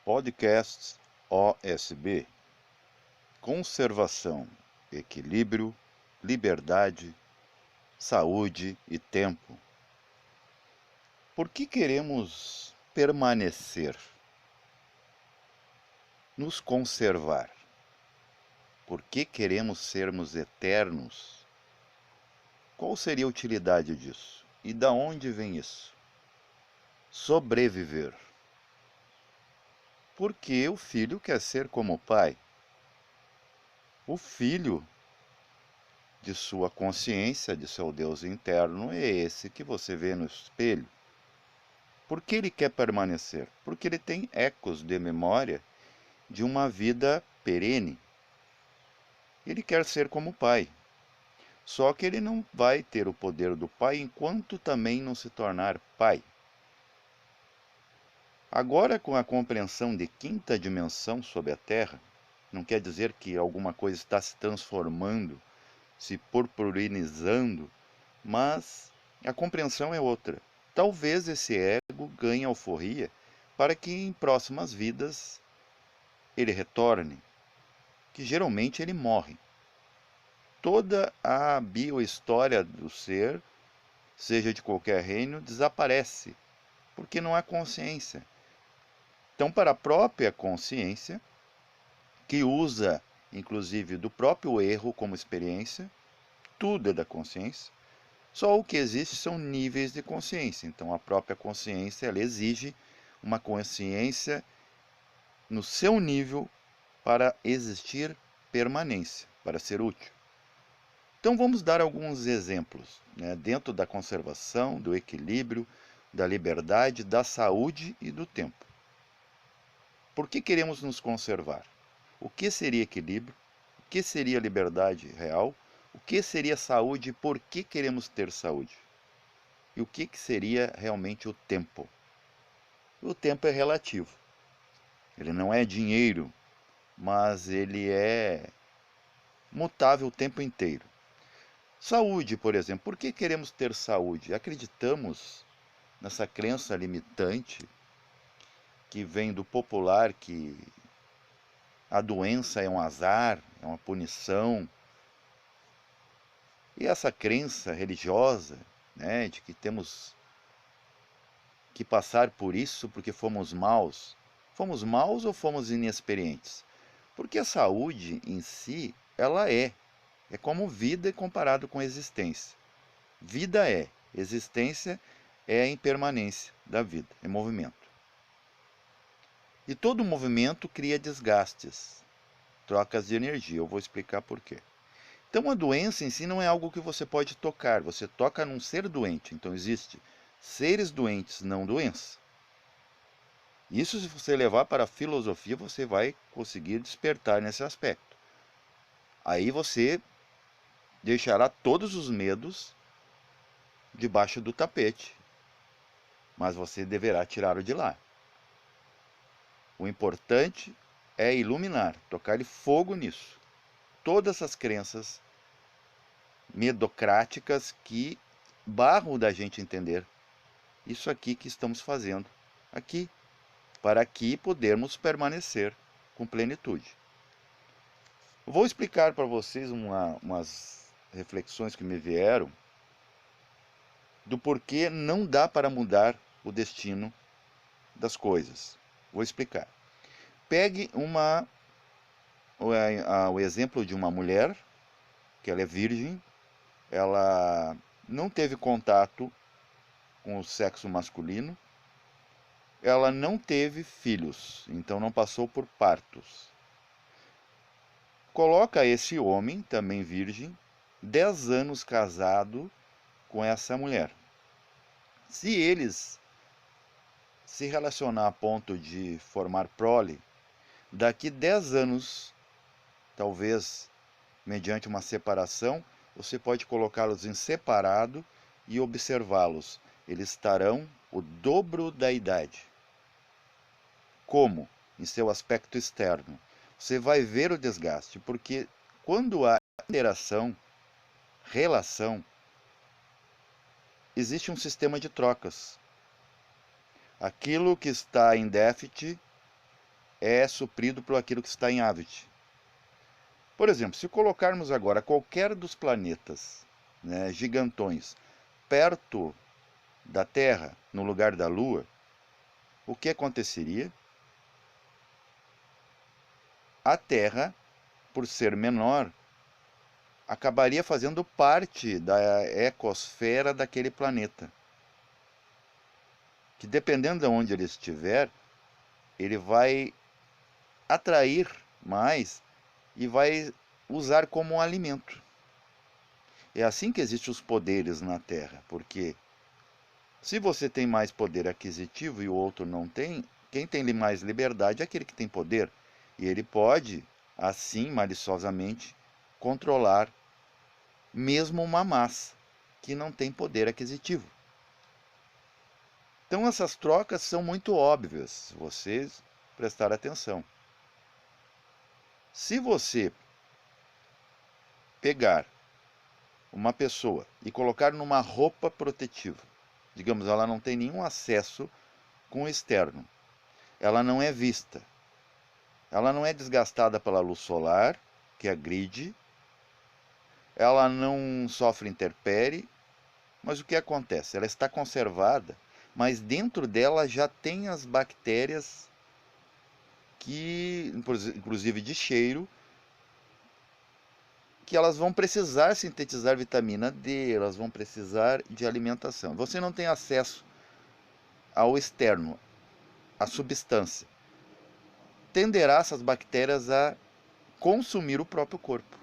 Podcasts OSB: Conservação, equilíbrio, liberdade, saúde e tempo. Por que queremos permanecer? Nos conservar. Por que queremos sermos eternos? Qual seria a utilidade disso? E da onde vem isso? Sobreviver. Porque o filho quer ser como o pai. O filho de sua consciência, de seu Deus interno, é esse que você vê no espelho. Por que ele quer permanecer? Porque ele tem ecos de memória de uma vida perene. Ele quer ser como o pai. Só que ele não vai ter o poder do pai enquanto também não se tornar pai. Agora, com a compreensão de quinta dimensão sobre a Terra, não quer dizer que alguma coisa está se transformando, se purpurinizando, mas a compreensão é outra. Talvez esse ego ganhe alforria para que em próximas vidas ele retorne, que geralmente ele morre. Toda a biohistória do ser, seja de qualquer reino, desaparece, porque não há consciência. Então, para a própria consciência, que usa inclusive do próprio erro como experiência, tudo é da consciência, só o que existe são níveis de consciência. Então, a própria consciência ela exige uma consciência no seu nível para existir permanência, para ser útil. Então, vamos dar alguns exemplos, né, dentro da conservação, do equilíbrio, da liberdade, da saúde e do tempo. Por que queremos nos conservar? O que seria equilíbrio? O que seria liberdade real? O que seria saúde e por que queremos ter saúde? E o que seria realmente o tempo? O tempo é relativo. Ele não é dinheiro, mas ele é mutável o tempo inteiro. Saúde, por exemplo. Por que queremos ter saúde? Acreditamos nessa crença limitante que vem do popular que a doença é um azar, é uma punição. E essa crença religiosa, né, de que temos que passar por isso porque fomos maus. Fomos maus ou fomos inexperientes? Porque a saúde em si, ela é como vida comparado com existência. Vida é, existência é a impermanência da vida, é movimento. E todo movimento cria desgastes, trocas de energia. Eu vou explicar por quê. Então a doença em si não é algo que você pode tocar, você toca num ser doente. Então existe seres doentes, não doença. Isso, se você levar para a filosofia, você vai conseguir despertar nesse aspecto. Aí você deixará todos os medos debaixo do tapete, mas você deverá tirá-lo de lá. O importante é iluminar, tocar fogo nisso. Todas essas crenças medocráticas que barram da gente entender isso aqui que estamos fazendo aqui, para aqui podermos permanecer com plenitude. Vou explicar para vocês umas reflexões que me vieram do porquê não dá para mudar o destino das coisas. Vou explicar. Pegue o exemplo de uma mulher, que ela é virgem, ela não teve contato com o sexo masculino, ela não teve filhos, então não passou por partos. Coloca esse homem, também virgem, 10 anos casado com essa mulher. Se eles se relacionar a ponto de formar prole, daqui 10 anos, talvez mediante uma separação, você pode colocá-los em separado e observá-los. Eles estarão o dobro da idade. Como? Em seu aspecto externo. Você vai ver o desgaste, porque quando há interação, relação, existe um sistema de trocas. Aquilo que está em déficit é suprido por aquilo que está em Avit. Por exemplo, se colocarmos agora qualquer dos planetas, né, gigantões, perto da Terra, no lugar da Lua, o que aconteceria? A Terra, por ser menor, acabaria fazendo parte da ecosfera daquele planeta. Que dependendo de onde ele estiver, ele vai atrair mais e vai usar como um alimento. É assim que existem os poderes na Terra, porque se você tem mais poder aquisitivo e o outro não tem, quem tem mais liberdade é aquele que tem poder. E ele pode, assim, maliciosamente, controlar mesmo uma massa que não tem poder aquisitivo. Então essas trocas são muito óbvias, se vocês prestarem atenção. Se você pegar uma pessoa e colocar numa roupa protetiva, digamos, ela não tem nenhum acesso com o externo, ela não é vista, ela não é desgastada pela luz solar, que agride, ela não sofre intempérie, mas o que acontece? Ela está conservada, mas dentro dela já tem as bactérias que, inclusive de cheiro, que elas vão precisar sintetizar vitamina D, elas vão precisar de alimentação. Você não tem acesso ao externo, à substância. Tenderá essas bactérias a consumir o próprio corpo.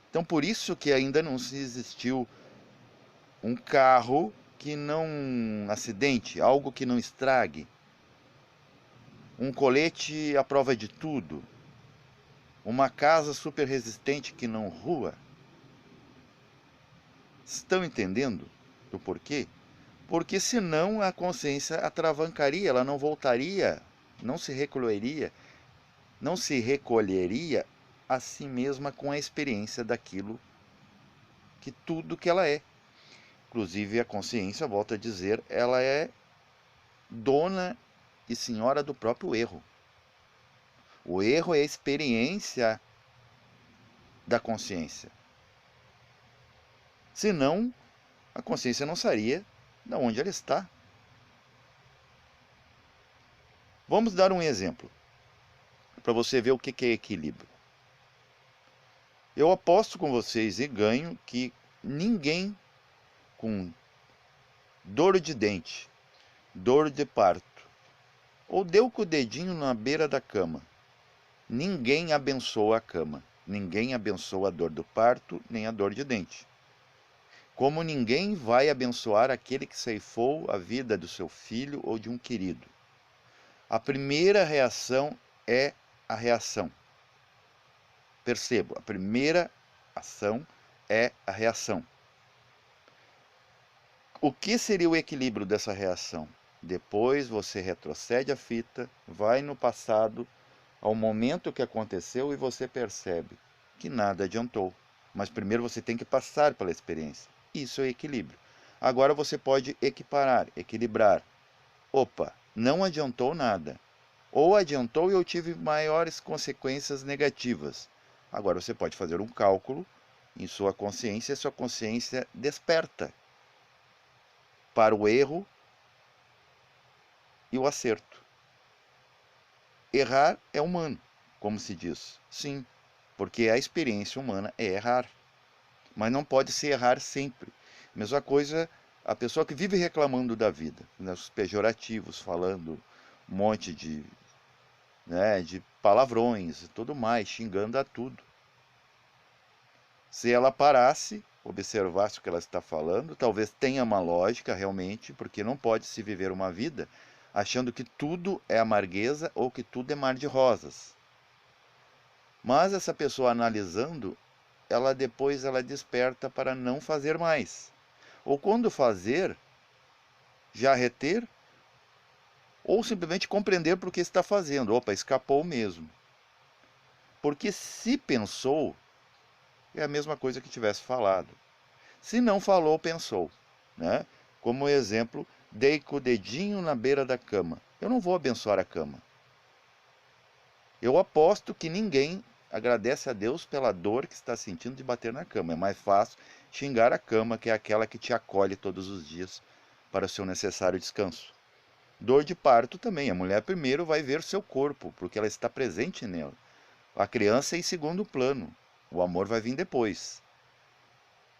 Então, por isso que ainda não se existiu um carro que não acidente, algo que não estrague, um colete à prova de tudo, uma casa super resistente que não rua. Estão entendendo do porquê? Porque senão a consciência atravancaria, ela não voltaria, não se recolheria a si mesma com a experiência daquilo que tudo que ela é. Inclusive a consciência, volto a dizer, ela é dona e senhora do próprio erro. O erro é a experiência da consciência. Senão, a consciência não sairia de onde ela está. Vamos dar um exemplo, para você ver o que é equilíbrio. Eu aposto com vocês e ganho que ninguém com dor de dente, dor de parto, ou deu com o dedinho na beira da cama, ninguém abençoa a cama, ninguém abençoa a dor do parto, nem a dor de dente. Como ninguém vai abençoar aquele que ceifou a vida do seu filho ou de um querido. A primeira reação é a reação. Percebo, a primeira ação é a reação. O que seria o equilíbrio dessa reação? Depois você retrocede a fita, vai no passado, ao momento que aconteceu e você percebe que nada adiantou. Mas primeiro você tem que passar pela experiência. Isso é equilíbrio. Agora você pode equiparar, equilibrar. Opa, não adiantou nada. Ou adiantou e eu tive maiores consequências negativas. Agora você pode fazer um cálculo em sua consciência e sua consciência desperta para o erro e o acerto. Errar é humano, como se diz. Sim, porque a experiência humana é errar. Mas não pode se errar sempre. Mesma coisa a pessoa que vive reclamando da vida, né, os pejorativos, falando um monte de palavrões e tudo mais, xingando a tudo. Se ela parasse, observasse o que ela está falando, talvez tenha uma lógica realmente, porque não pode se viver uma vida achando que tudo é amargueza ou que tudo é mar de rosas. Mas essa pessoa analisando, depois ela desperta para não fazer mais. Ou quando fazer, já reter, ou simplesmente compreender por que está fazendo. Opa, escapou mesmo. Porque se pensou, é a mesma coisa que tivesse falado. Se não falou, pensou. Né? Como exemplo, dei com o dedinho na beira da cama. Eu não vou abençoar a cama. Eu aposto que ninguém agradece a Deus pela dor que está sentindo de bater na cama. É mais fácil xingar a cama, que é aquela que te acolhe todos os dias para o seu necessário descanso. Dor de parto também. A mulher primeiro vai ver seu corpo, porque ela está presente nela. A criança é em segundo plano. O amor vai vir depois.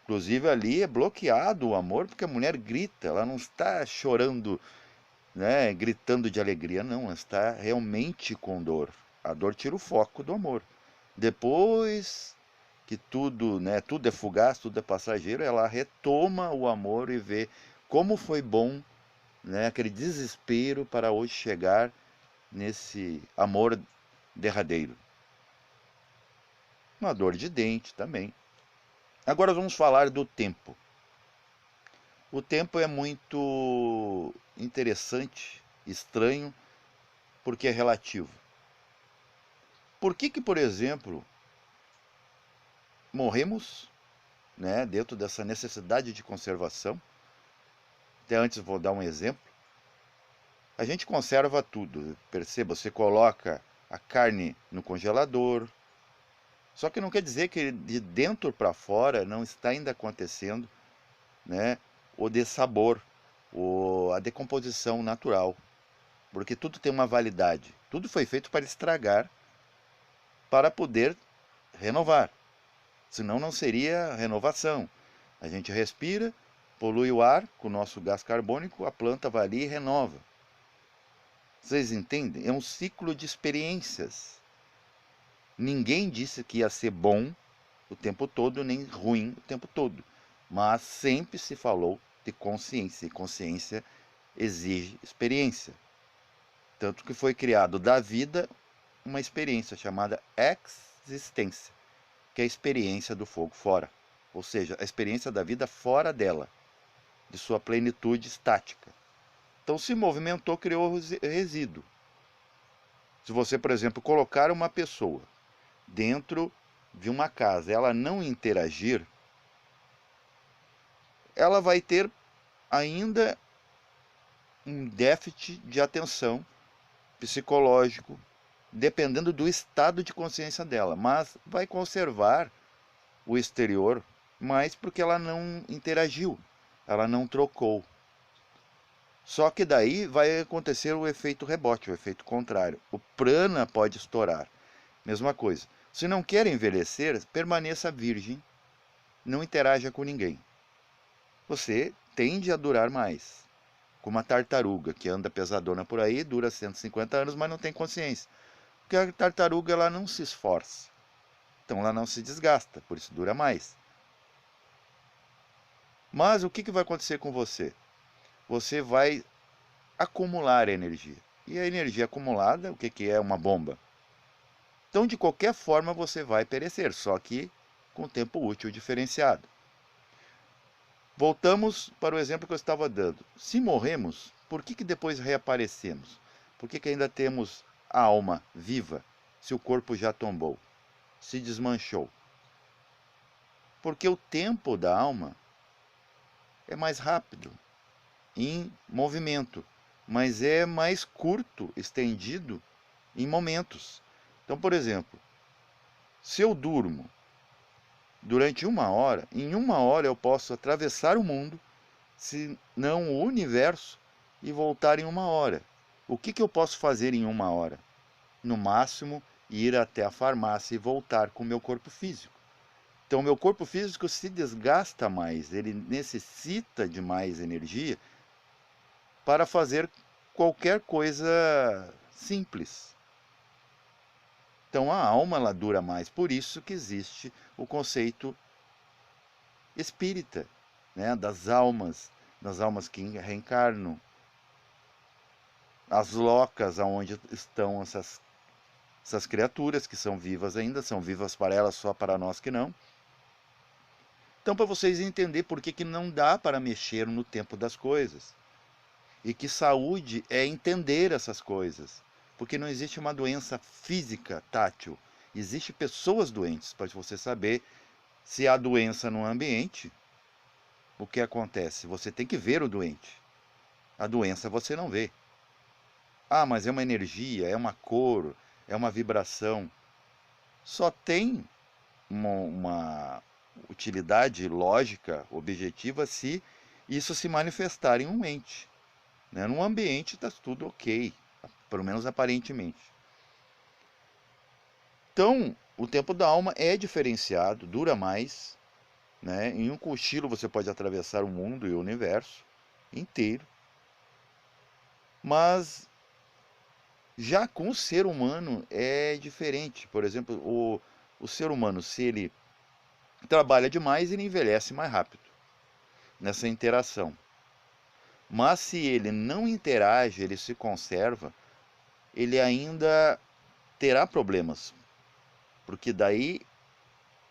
Inclusive ali é bloqueado o amor, porque a mulher grita, ela não está chorando, né, gritando de alegria, não, ela está realmente com dor. A dor tira o foco do amor. Depois que tudo, né, tudo é fugaz, tudo é passageiro, ela retoma o amor e vê como foi bom, né, aquele desespero para hoje chegar nesse amor derradeiro. Uma dor de dente também. Agora vamos falar do tempo. O tempo é muito interessante, estranho, porque é relativo. Por que, por exemplo, morremos, né, dentro dessa necessidade de conservação? Até antes vou dar um exemplo. A gente conserva tudo, perceba, você coloca a carne no congelador, só que não quer dizer que de dentro para fora não está ainda acontecendo, né, o dessabor, a decomposição natural, porque tudo tem uma validade. Tudo foi feito para estragar, para poder renovar. Senão não seria renovação. A gente respira, polui o ar com o nosso gás carbônico, a planta vai ali e renova. Vocês entendem? É um ciclo de experiências. Ninguém disse que ia ser bom o tempo todo, nem ruim o tempo todo. Mas sempre se falou de consciência, e consciência exige experiência. Tanto que foi criado da vida uma experiência chamada existência, que é a experiência do fogo fora. Ou seja, a experiência da vida fora dela, de sua plenitude estática. Então se movimentou, criou resíduo. Se você, por exemplo, colocar uma pessoa dentro de uma casa, ela não interagir, ela vai ter ainda um déficit de atenção psicológico, dependendo do estado de consciência dela, mas vai conservar o exterior, mas porque ela não interagiu, ela não trocou. Só que daí vai acontecer o efeito rebote, o efeito contrário. O prana pode estourar. Mesma coisa. Se não quer envelhecer, permaneça virgem, não interaja com ninguém. Você tende a durar mais. Como uma tartaruga que anda pesadona por aí, dura 150 anos, mas não tem consciência. Porque a tartaruga ela não se esforça. Então ela não se desgasta, por isso dura mais. Mas o que vai acontecer com você? Você vai acumular energia. E a energia acumulada, o que é uma bomba? Então, de qualquer forma, você vai perecer, só que com tempo útil diferenciado. Voltamos para o exemplo que eu estava dando. Se morremos, por que depois reaparecemos? Por que ainda temos a alma viva, se o corpo já tombou, se desmanchou? Porque o tempo da alma é mais rápido em movimento, mas é mais curto, estendido em momentos. Então, por exemplo, se eu durmo durante uma hora, em uma hora eu posso atravessar o mundo, se não o universo, e voltar em uma hora. O que eu posso fazer em uma hora? No máximo, ir até a farmácia e voltar com o meu corpo físico. Então, o meu corpo físico se desgasta mais, ele necessita de mais energia para fazer qualquer coisa simples. Então a alma ela dura mais, por isso que existe o conceito espírita, né, das almas que reencarnam, as locas aonde estão essas criaturas que são vivas ainda, são vivas para elas, só para nós que não. Então, para vocês entenderem por que não dá para mexer no tempo das coisas. E que saúde é entender essas coisas. Porque não existe uma doença física tátil. Existem pessoas doentes, para você saber se há doença no ambiente. O que acontece? Você tem que ver o doente. A doença você não vê. Ah, mas é uma energia, é uma cor, é uma vibração, só tem uma utilidade lógica, objetiva, se isso se manifestar em um ente. Né? Num ambiente está tudo ok, pelo menos aparentemente. Então, o tempo da alma é diferenciado, dura mais. Né? Em um cochilo você pode atravessar o mundo e o universo inteiro. Mas já com o ser humano é diferente. Por exemplo, o ser humano, se ele trabalha demais, ele envelhece mais rápido nessa interação. Mas se ele não interage, ele se conserva, ele ainda terá problemas, porque daí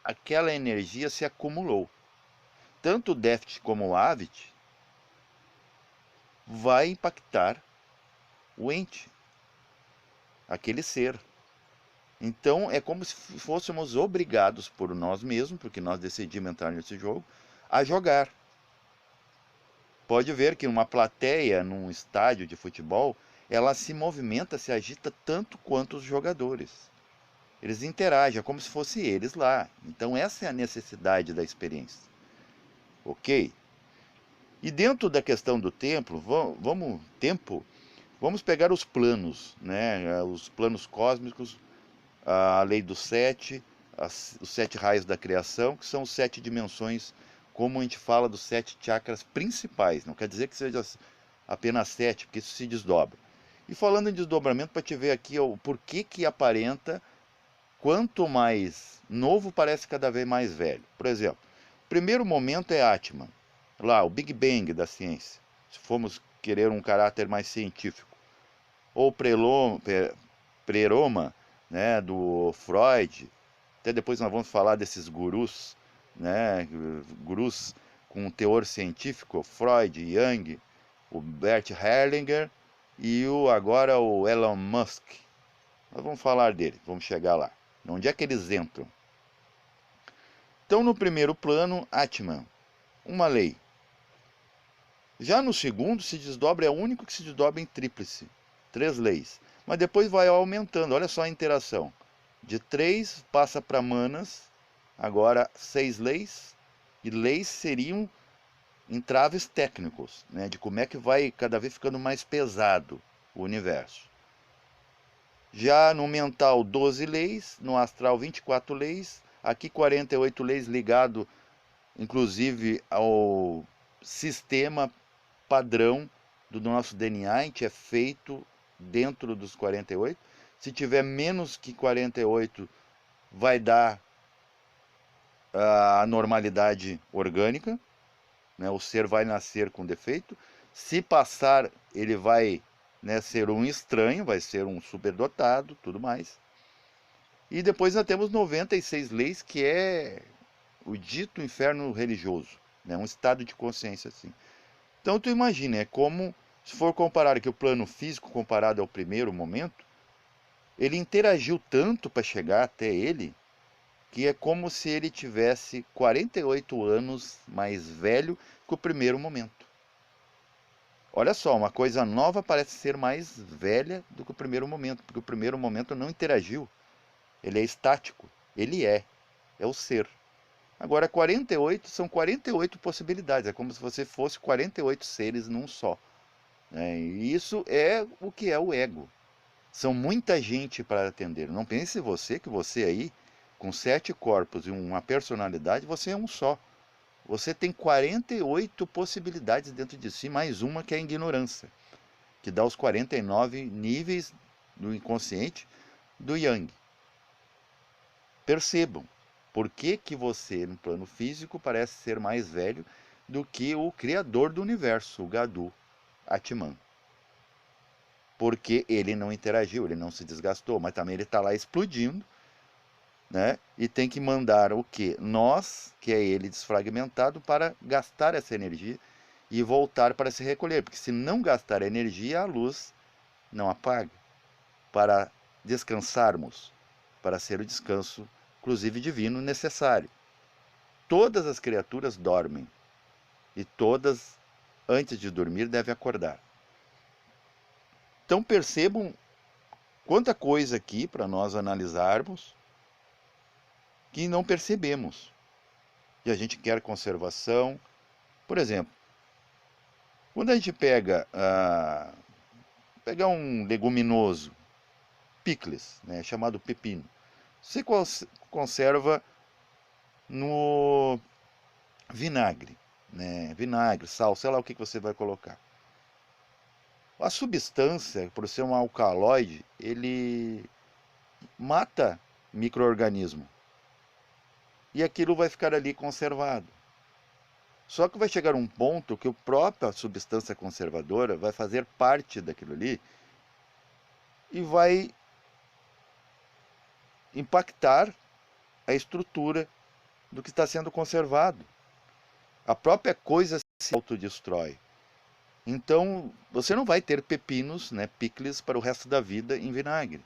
aquela energia se acumulou. Tanto o déficit como o hábito vai impactar o ente, aquele ser. Então é como se fôssemos obrigados por nós mesmos, porque nós decidimos entrar nesse jogo, a jogar. Pode ver que uma plateia num estádio de futebol, ela se movimenta, se agita tanto quanto os jogadores. Eles interagem, é como se fossem eles lá. Então essa é a necessidade da experiência. Ok? E dentro da questão do templo, vamos pegar os planos, né? Os planos cósmicos, a lei dos sete, os 7 raios da criação, que são 7 dimensões, como a gente fala dos 7 chakras principais. Não quer dizer que seja apenas 7, porque isso se desdobra. E falando em desdobramento, para te ver aqui o porquê que aparenta, quanto mais novo, parece cada vez mais velho. Por exemplo, o primeiro momento é Atman, lá, o Big Bang da ciência, se formos querer um caráter mais científico. Ou Pleroma, né, do Freud. Até depois nós vamos falar desses gurus, né, gurus com teor científico, Freud, Jung, o Bert Hellinger e agora o Elon Musk. Nós vamos falar dele, vamos chegar lá. Onde é que eles entram? Então, no primeiro plano, Atman, uma lei. Já no segundo, se desdobra, é o único que se desdobra em tríplice, 3 leis. Mas depois vai aumentando, olha só a interação. De 3 passa para manas, agora 6 leis, e leis seriam entraves técnicos, né, de como é que vai cada vez ficando mais pesado o universo. Já no mental, 12 leis, no astral, 24 leis, aqui 48 leis ligado, inclusive, ao sistema padrão do nosso DNA, a gente é feito dentro dos 48. Se tiver menos que 48, vai dar a normalidade orgânica, né? O ser vai nascer com defeito. Se passar, ele vai, né, ser um estranho, vai ser um superdotado, tudo mais. E depois nós temos 96 leis, que é o dito inferno religioso, né? Um estado de consciência assim. Então tu imagina, é como, se for comparar aqui o plano físico comparado ao primeiro momento, ele interagiu tanto para chegar até ele, que é como se ele tivesse 48 anos mais velho que o primeiro momento. Olha só, uma coisa nova parece ser mais velha do que o primeiro momento, porque o primeiro momento não interagiu. Ele é estático, ele é o ser. Agora 48 são 48 possibilidades, é como se você fosse 48 seres num só. E isso é o que é o ego. São muita gente para atender. Não pense você que você aí, com 7 corpos e uma personalidade, você é um só. Você tem 48 possibilidades dentro de si, mais uma que é a ignorância, que dá os 49 níveis do inconsciente do Yang. Percebam, por que você, no plano físico, parece ser mais velho do que o criador do universo, o Gadu, Atman. Porque ele não interagiu, ele não se desgastou, mas também ele está lá explodindo, né? E tem que mandar o quê? Nós, que é ele desfragmentado, para gastar essa energia e voltar para se recolher, porque se não gastar energia, a luz não apaga, para descansarmos, para ser o descanso, inclusive divino, necessário. Todas as criaturas dormem, e todas, antes de dormir, devem acordar. Então percebam Quanta coisa aqui para nós analisarmos que não percebemos. E a gente quer conservação. Por exemplo, quando a gente pega um leguminoso, picles, né, chamado pepino, você conserva no vinagre, né, vinagre, sal, sei lá o que você vai colocar. A substância, por ser um alcaloide, ele mata micro-organismo. E aquilo vai ficar ali conservado. Só que vai chegar um ponto que a própria substância conservadora vai fazer parte daquilo ali e vai impactar a estrutura do que está sendo conservado. A própria coisa se autodestrói. Então, você não vai ter pepinos, né, picles, para o resto da vida em vinagre.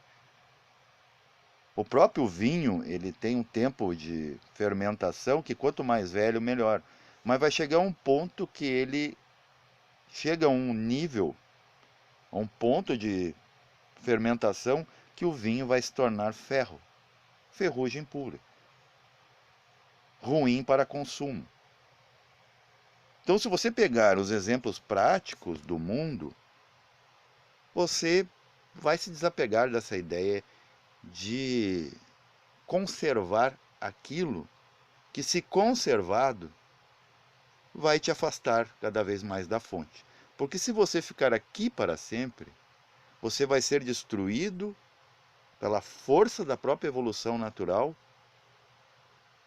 O próprio vinho, ele tem um tempo de fermentação que quanto mais velho, melhor. Mas vai chegar um ponto que ele chega a um nível, a um ponto de fermentação que o vinho vai se tornar ferro, ferrugem pura, ruim para consumo. Então, se você pegar os exemplos práticos do mundo, você vai se desapegar dessa ideia de conservar aquilo que, se conservado, vai te afastar cada vez mais da fonte. Porque se você ficar aqui para sempre, você vai ser destruído pela força da própria evolução natural,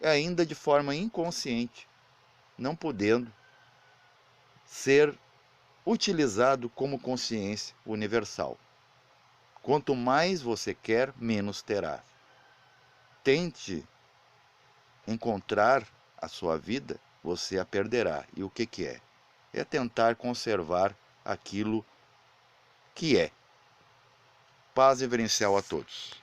ainda de forma inconsciente, não podendo ser utilizado como consciência universal. Quanto mais você quer, menos terá. Tente encontrar a sua vida, você a perderá. E o que é? É tentar conservar aquilo que é. Paz reverencial a todos.